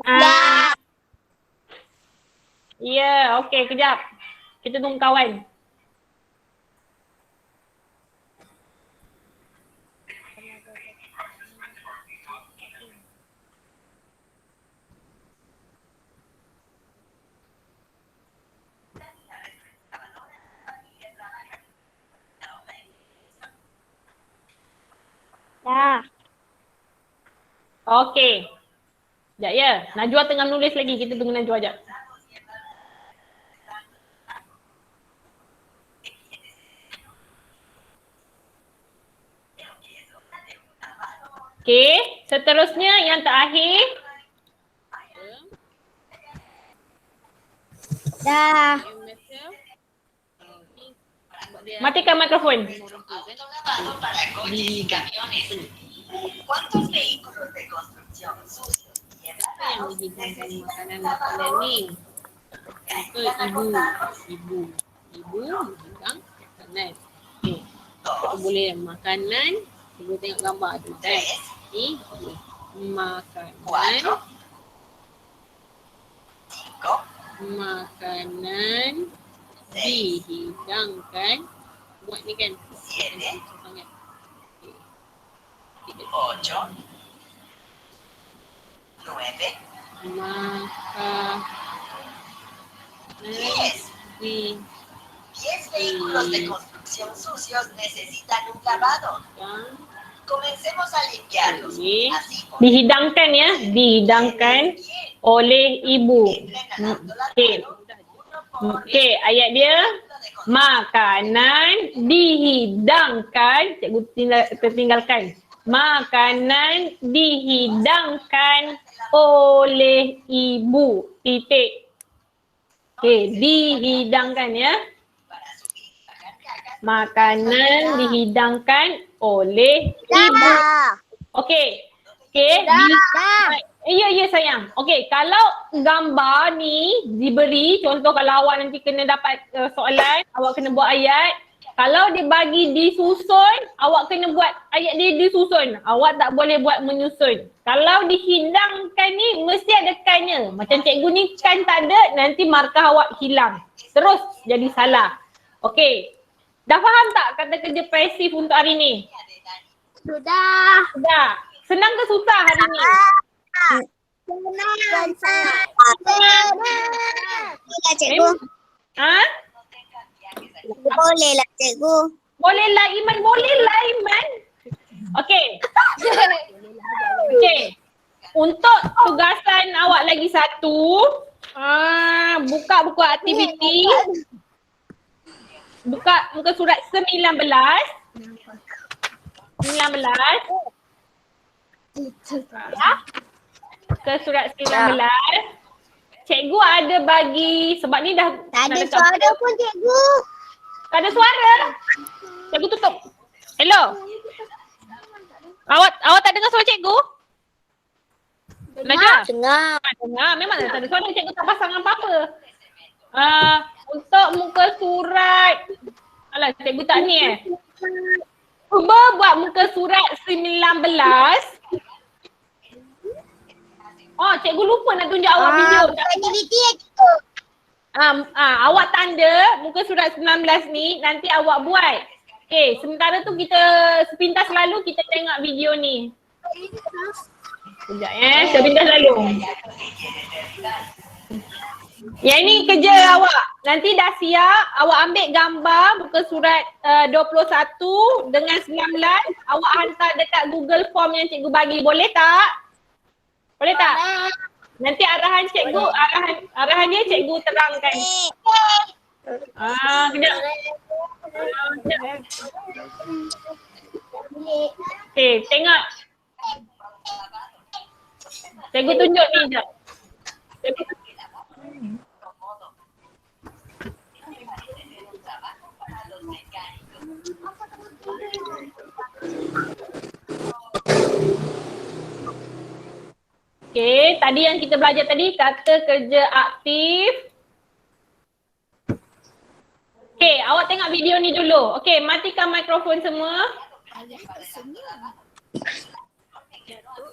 C: Dah.
A: Ya, okey, kejap. Kita tunggu kawan.
C: Dah.
A: Okey. Sekejap ya. Najwa tengah nulis lagi. Kita tunggu Najwa sekejap. Okey. Seterusnya yang terakhir.
C: Dah.
D: Yang biasa. Ni sebab dia
A: Matikan mikrofon.
E: ¿Cuántos vehículos de construcción sucios llevan?
D: yang menghidangkan makanan ni. Untuk ibu menghidang makanan. Okey. Kita boleh makanan, kita boleh tengok gambar tu kan. Ni makanan dihidangkan. Buat ni kan. Sangat.
E: Ocho, nueve,
D: di
E: 10 vehículos de construcción sucios necesitan un lavado. Comencemos a limpiarlos.
A: Okey.
E: Así
A: Dihidangkan ya. Dihidangkan oleh ibu. Okey. Okey, ayat dia. Makanan dihidangkan. Cikgu tertinggalkan. Makanan dihidangkan oleh ibu. Titik. Okey, dihidangkan ya. Makanan dihidangkan oleh ibu.
C: Dah.
A: Okey. Okey.
C: Dah.
A: Ya sayang. Okey, kalau gambar ni diberi, contoh kalau awak nanti kena dapat soalan, awak kena buat ayat. Kalau dia bagi disusun, awak kena buat ayat dia disusun. Awak tak boleh buat menyusun. Kalau dihilangkan ni, mesti ada kannya. Macam cikgu ni kan tak ada, nanti markah awak hilang. Terus jadi salah. Okey. Dah faham tak kata kerja pasif untuk hari ni?
C: Sudah.
A: Dah. Senang ke susah hari ni?
C: Senang.
B: Boleh cikgu.
A: Ha?
B: Boleh lah cikgu.
A: Boleh lah Iman, boleh lah Iman. Okey. Okey. Untuk tugasan awak lagi satu, buka buku aktiviti. Buka muka surat 19. 19. Ya. Ke surat 19. Cikgu ada bagi, sebab ni dah
C: Tak ada
A: dekat-
C: suara pun cikgu.
A: Tak ada suara. Cikgu tutup. Hello. Awak tak dengar suara cikgu? Najwa?
B: Dengar.
A: Dengar. Memang tak ada suara, cikgu tak pasang apa-apa. Untuk muka surat, alah cikgu tak ni Cuba buat muka surat 19. Oh, cikgu lupa nak tunjuk awak video.
C: Aktiviti ya cikgu.
A: Awak tanda muka surat 19 ni, nanti awak buat. Okay, sementara tu kita sepintas lalu kita tengok video ni. Sekejap sepintas lalu. Yang ni kerja awak. Nanti dah siap, awak ambil gambar muka surat 21 dengan 19, awak hantar dekat Google Form yang cikgu bagi. Boleh tak? Boleh tak? Nanti arahan cikgu, arahan dia cikgu terangkan. Kejap. Okay, tengok. Cikgu tunjuk ni sekejap. Okay, tadi yang kita belajar tadi kata kerja aktif. Okay, awak tengok video ni dulu. Okay, matikan mikrofon semua.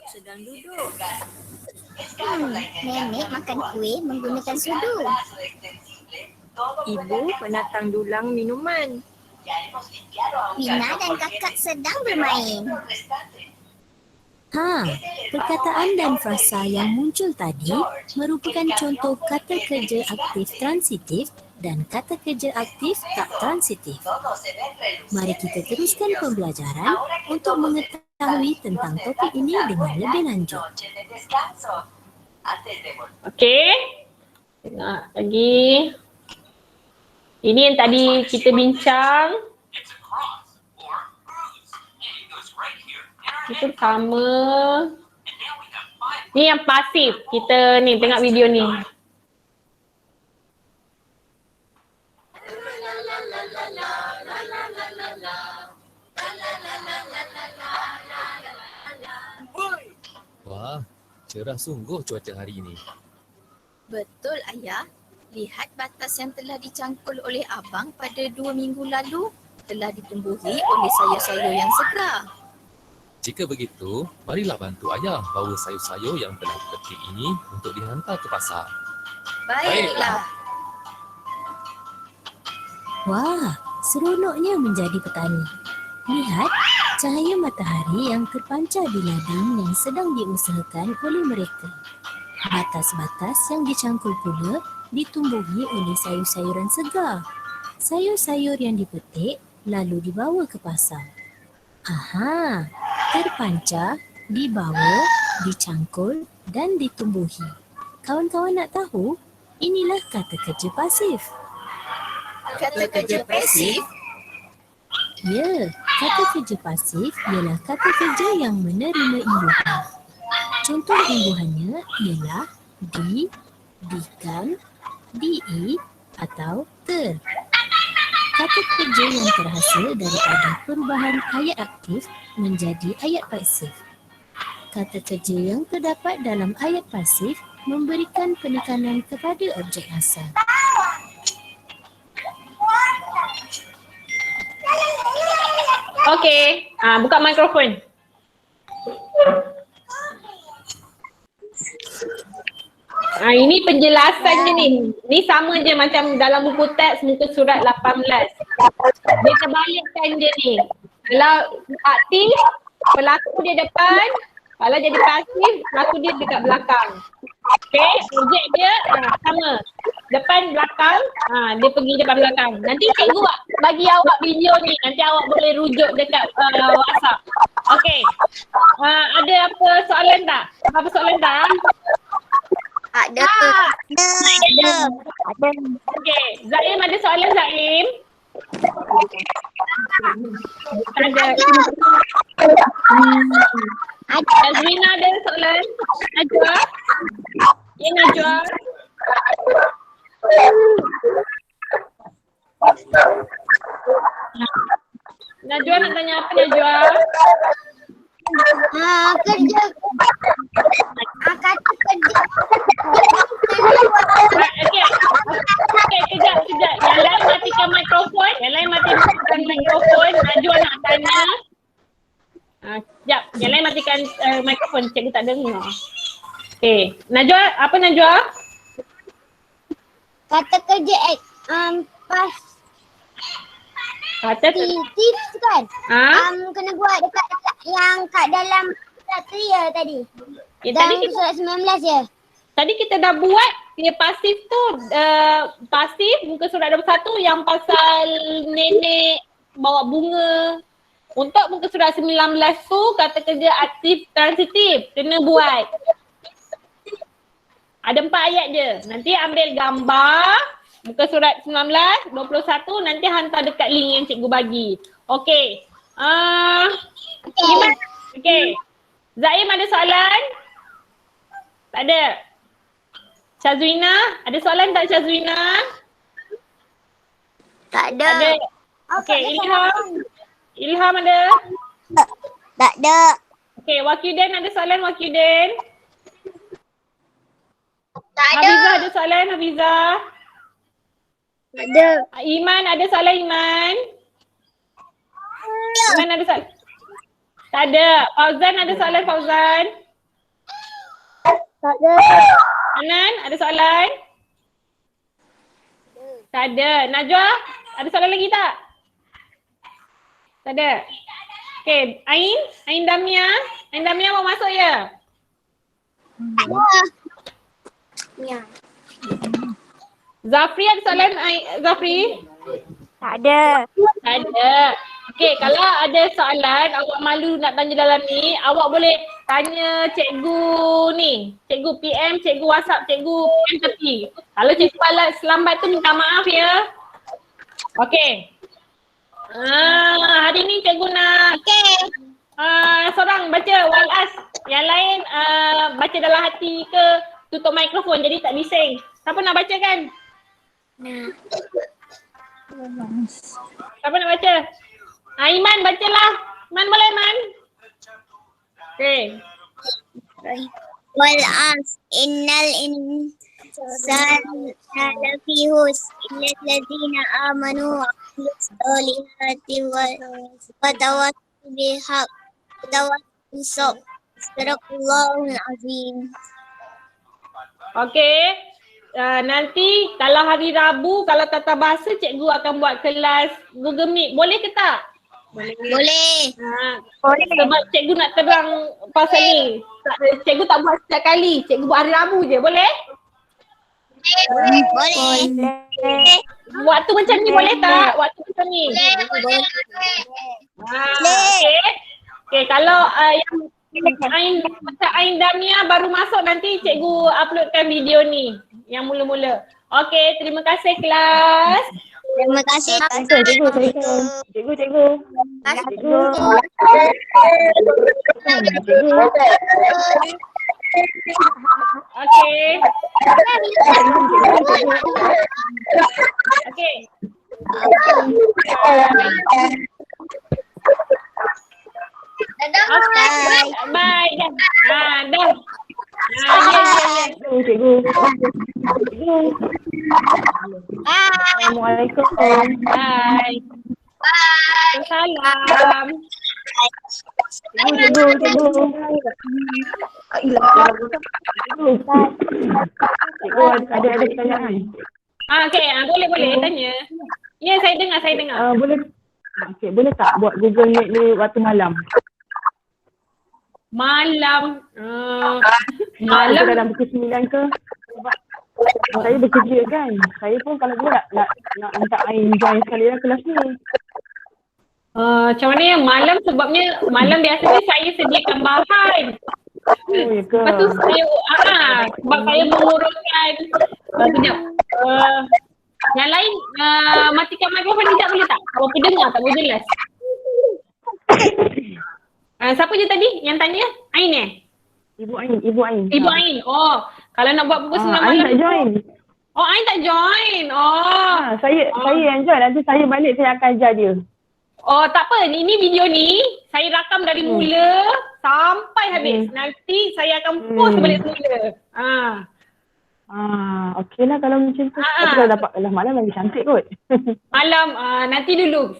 C: Sedang duduk. Nenek makan kuih menggunakan sudu.
F: Ibu menatang dulang minuman.
C: Pina dan kakak sedang bermain.
G: Perkataan dan frasa yang muncul tadi merupakan contoh kata kerja aktif transitif dan kata kerja aktif tak transitif. Mari kita teruskan pembelajaran untuk mengetahui tentang topik ini dengan lebih lanjut.
A: Okay. Tengok lagi. Ini yang tadi kita bincang. Itu sama. Ni yang pasif. Kita ni tengok video ni.
H: Wah, cerah sungguh cuaca hari ini.
F: Betul ayah. Lihat batas yang telah dicangkul oleh abang pada 2 minggu lalu telah ditumbuhi oleh sayur-sayur yang segar.
H: Jika begitu, marilah bantu ayah bawa sayur-sayur yang telah dipetik ini untuk dihantar ke pasar.
F: Baiklah.
G: Wah, seronoknya menjadi petani. Lihat, cahaya matahari yang terpancar di ladang yang sedang diusahakan oleh mereka. Batas-batas yang dicangkul pula ditumbuhi oleh sayur-sayuran segar. Sayur-sayur yang dipetik lalu dibawa ke pasar. Terpancar, dibawa, dicangkul dan ditumbuhi. Kawan-kawan nak tahu? Inilah kata kerja pasif.
F: Kata kerja pasif?
G: Ya, kata kerja pasif ialah kata kerja yang menerima imbuhan. Contoh imbuhannya ialah di, dikan, di atau ter. Kata kerja yang terhasil daripada perubahan ayat aktif menjadi ayat pasif. kata kerja yang terdapat dalam ayat pasif memberikan penekanan kepada objek asal.
A: Okey, buka mikrofon. Ini penjelasannya ni. Ni sama je macam dalam buku teks muka surat 18. Dia terbalikkan je ni. Kalau aktif, pelaku dia depan. Kalau jadi pasif, pelaku dia dekat belakang. Okey, objek dia sama. Depan, belakang, dia pergi depan belakang. Nanti cikgu bagi awak video ni. Nanti awak boleh rujuk dekat WhatsApp. Okey, ada apa soalan tak? Apa soalan tak?
B: Ada.
A: Okey, Zaim ada soalan Zaim? Tak ada. Azrina ada soalan? Najwa? Ya Najwa? Najwa nak tanya apa Najwa?
C: Kerja. Kata kerja.
A: Okey, kejap. Yang lain matikan mikrofon. Najwa nak tanya. Sekejap, yang lain matikan mikrofon. Cikgu tak dengar. Okey, Najwa, apa Najwa?
C: Kata kerja pas
A: Kata
C: tips kan? Kena buat dekat yang kat dalam surat clear tadi.
A: Tadi kita,
C: surat 19 je.
A: tadi kita dah buat dia pasif tu, pasif muka surat 21 yang pasal nenek bawa bunga. Untuk muka surat 19 tu kata kerja aktif transitif kena buat. Ada 4 ayat je. Nanti ambil gambar muka surat 19, 21 nanti hantar dekat link yang cikgu bagi. Okey. Okey. Zaim ada soalan? Tak ada. Syazwina, ada soalan tak Syazwina?
B: Tak ada.
A: Ada. Okey, Ilham ada?
B: Tak ada.
A: Okey, Wakyuden ada soalan Wakyuden?
B: Tak
A: Hafizah ada soalan Hafizah?
B: ada.
A: Iman ada soalan Iman? Iman ada soalan? Tak ada. Fauzan ada soalan Fauzan?
B: Tak ada.
A: Anan ada soalan? Tak ada. Najwa ada soalan lagi tak? Tak ada. Okey, Ain Damia mau masuk ya?
B: Ya.
A: Zafri ada soalan Zafri?
B: Tak ada.
A: Tak ada. Okey, kalau ada soalan awak malu nak tanya dalam ni, awak boleh tanya cikgu ni. Cikgu PM, cikgu WhatsApp, cikgu PM tepi. Kalau cikgu balas lambat tu minta maaf ya. Okey. Hari ni cikgu nak seorang baca walas. Yang lain baca dalam hati ke tutup mikrofon jadi tak bising. Siapa nak baca kan? Siapa nak baca? Iman bacalah. Iman boleh Iman? Okey.
B: Wal as innal insana lafi husn illa alladhina amanu wa amilus solihati wa tawassaw bil haqq wa tawassaw bis sabr. Sadaqallahul azim.
A: Okey. Nanti kalau hari Rabu kalau tata bahasa cikgu akan buat kelas Google Meet. Boleh ke tak?
B: Boleh.
A: Boleh. Sebab cikgu nak terang pasal ni. Cikgu tak buat setiap kali. Cikgu buat hari Rabu je. Boleh?
B: Boleh.
A: Waktu macam ni boleh tak? Waktu macam ni. Okey. Okey, kalau yang Ain Damia baru masuk nanti cikgu uploadkan video ni yang mula-mula. Okey, terima kasih kelas.
B: Terima kasih.
A: Cikgu. Okey. Okey.
B: Dadah. Bye.
A: Bye dah. Dah. Ya.
I: Cikgu. Cikgu. Assalamualaikum.
A: Bye. Salam.
I: Cikgu. Cikgu ada pertanyaan.
A: Okey, boleh tanya. Ya, saya dengar.
I: Boleh tak buat Google Meet ni waktu malam?
A: Malam.
I: Malam dalam pukul 9 ke? Sebab saya bekerja kan. Saya pun kalau boleh nak minta Ain join sekali lah kelas ni.
A: Macam mana ya? Malam sebabnya malam biasanya saya sediakan bahan.
I: Oh, ya ke?
A: Lepas tu saya sebab saya menguruskan sekejap. Yang lain matikan mikrofon tidak boleh tak? Kalau dengar tak boleh jelas. Siapa je tadi yang tanya? Ain eh?
I: Ibu Ain.
A: Ibu Ain. Oh, kalau nak buat pukul 9 malam.
I: Ain tak join.
A: Oh, Ain tak join. Oh.
I: Saya yang join. Nanti saya balik saya akan ajar dia.
A: Oh, tak apa. Ini video ni saya rakam dari mula sampai habis. Nanti saya akan post balik semula.
I: Okey lah kalau macam tu. Tapi kalau dapat kelas malam lagi cantik kot.
A: Malam nanti dulu.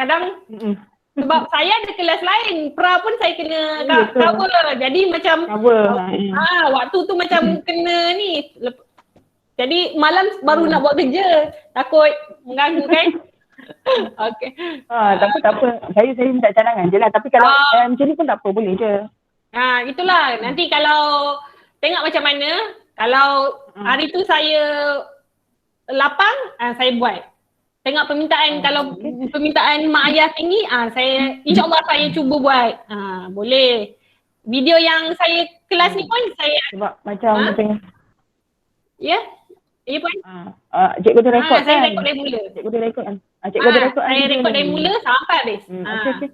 A: Kadang sebab saya ada kelas lain. Pra pun saya kena cover. Jadi macam waktu tu macam kena ni. Jadi malam baru nak buat kerja. Takut mengganggu kan. Okey.
I: Tak apa. Saya minta cadangan je lah. Tapi kalau macam ni pun tak apa. Boleh je.
A: Itulah. Nanti kalau tengok macam mana. Kalau hari tu saya lapang, saya buat. Tengok permintaan, kalau permintaan mak ayah tinggi, saya insyaAllah saya cuba buat. Boleh. Video yang saya kelas ni pun saya...
I: Sebab macam
A: Ya? Ya puan?
I: Cikgu dia rekod kan?
A: Saya rekod dari mula.
I: Cikgu dia rekod kan? Cikgu dia rekod
A: saya rekod dari mula sampai habis.
I: Okey.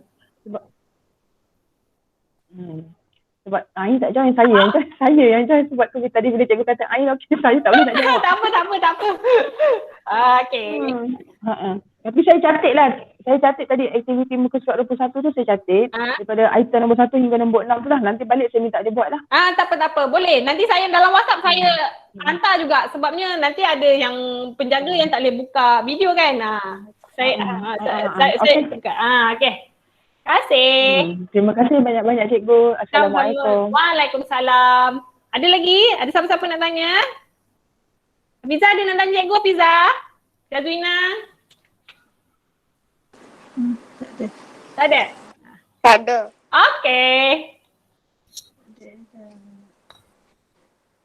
I: Sebab Ain tak join, saya yang join sebab tu tadi bila cikgu kata Ain okey, saya tak boleh nak jawab.
A: Tak apa. Okey.
I: Tapi saya catat lah. Saya catat tadi aktiviti muka surat 21 tu saya catat. Daripada item nombor 1 hingga nombor 6 tu lah. Nanti balik saya minta dia buat lah.
A: Tak apa. Boleh. Nanti saya dalam WhatsApp saya hantar juga. Sebabnya nanti ada yang penjaga yang tak boleh buka video kan. Saya buka. Okey. Terima kasih.
I: Terima kasih banyak-banyak cikgu. Assalamualaikum.
A: Waalaikumsalam. Ada lagi? Ada siapa-siapa nak tanya? Fiza ada nak tanya cikgu? Fiza? Syazwina? Tak ada.
B: Tak ada.
A: Okey.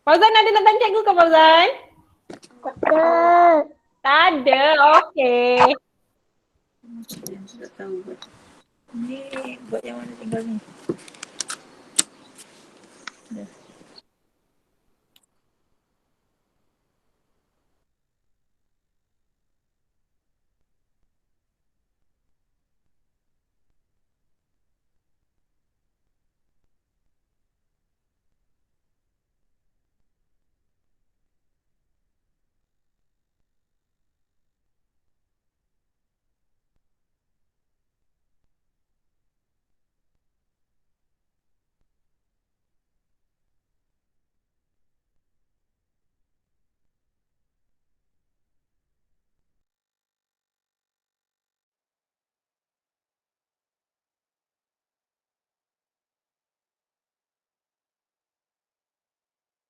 A: Fauzan ada nak tanya cikgu ke Fauzan? Tak ada. Okey.
F: Tak tahu buat. Ni buat yang mana tinggal ni. Dah.